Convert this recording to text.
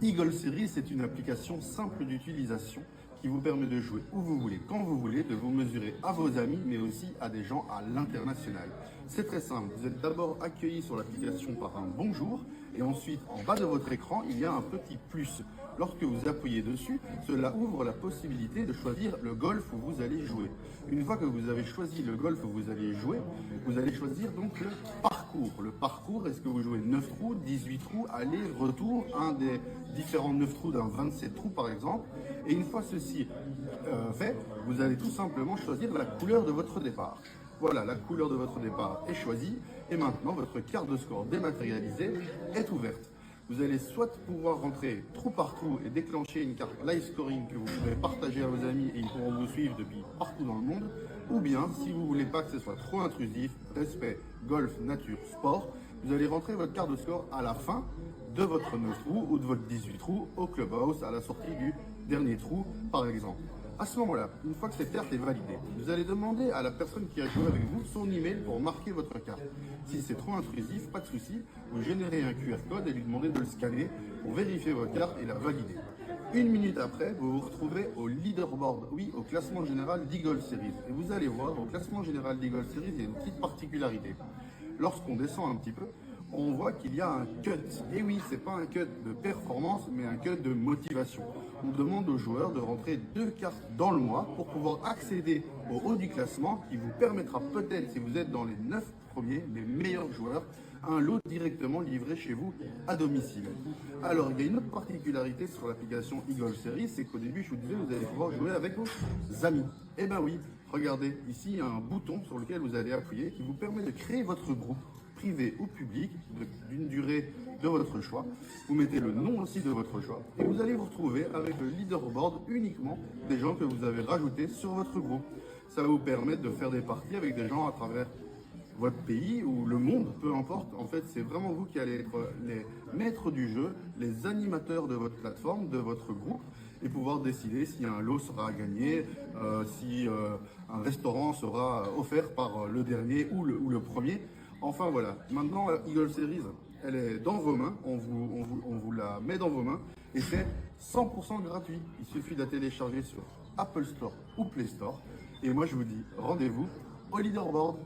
Eagle Series, c'est une application simple d'utilisation qui vous permet de jouer où vous voulez, quand vous voulez, de vous mesurer à vos amis, mais aussi à des gens à l'international. C'est très simple, vous êtes d'abord accueilli sur l'application par un bonjour, et ensuite, en bas de votre écran, il y a un petit plus. Lorsque vous appuyez dessus, cela ouvre la possibilité de choisir le golf où vous allez jouer. Une fois que vous avez choisi le golf où vous allez jouer, vous allez choisir donc le parcours. Le parcours, est-ce que vous jouez 9 trous, 18 trous, aller, retour, un des différents 9 trous d'un 27 trous par exemple. Et une fois ceci fait, vous allez tout simplement choisir la couleur de votre départ. Voilà, la couleur de votre départ est choisie et maintenant votre carte de score dématérialisée est ouverte. Vous allez soit pouvoir rentrer trou par trou et déclencher une carte live scoring que vous pourrez partager à vos amis et ils pourront vous suivre depuis partout dans le monde, ou bien, si vous ne voulez pas que ce soit trop intrusif, respect, golf, nature, sport, vous allez rentrer votre carte de score à la fin de votre 9 trous ou de votre 18 trous au clubhouse à la sortie du dernier trou, par exemple. À ce moment-là, une fois que cette carte est validée, vous allez demander à la personne qui a joué avec vous son email pour marquer votre carte. Si c'est trop intrusif, pas de souci, vous générez un QR code et lui demandez de le scanner pour vérifier votre carte et la valider. Une minute après, vous vous retrouvez au leaderboard, oui, au classement général d'Eagle Series. Et vous allez voir, au classement général d'Eagle Series, il y a une petite particularité. Lorsqu'on descend un petit peu, on voit qu'il y a un cut. Et oui, c'est pas un cut de performance, mais un cut de motivation. On demande aux joueurs de rentrer 2 cartes dans le mois pour pouvoir accéder au haut du classement qui vous permettra peut-être, si vous êtes dans les 9 premiers, les meilleurs joueurs, un lot directement livré chez vous à domicile. Alors, il y a une autre particularité sur l'application Eagle Series, c'est qu'au début, je vous disais, vous allez pouvoir jouer avec vos amis. Eh ben oui, regardez, ici, il y a un bouton sur lequel vous allez appuyer qui vous permet de créer votre groupe privé ou public, d'une durée de votre choix. Vous mettez le nom aussi de votre choix et vous allez vous retrouver avec le leaderboard uniquement des gens que vous avez rajoutés sur votre groupe. Ça va vous permettre de faire des parties avec des gens à travers votre pays ou le monde, peu importe. En fait, c'est vraiment vous qui allez être les maîtres du jeu, les animateurs de votre plateforme, de votre groupe, et pouvoir décider si un lot sera à gagner, si un restaurant sera offert par le dernier ou le premier. Enfin voilà, maintenant Eagle Series, elle est dans vos mains, on vous la met dans vos mains et c'est 100% gratuit. Il suffit de la télécharger sur Apple Store ou Play Store. Et moi je vous dis rendez-vous au leaderboard.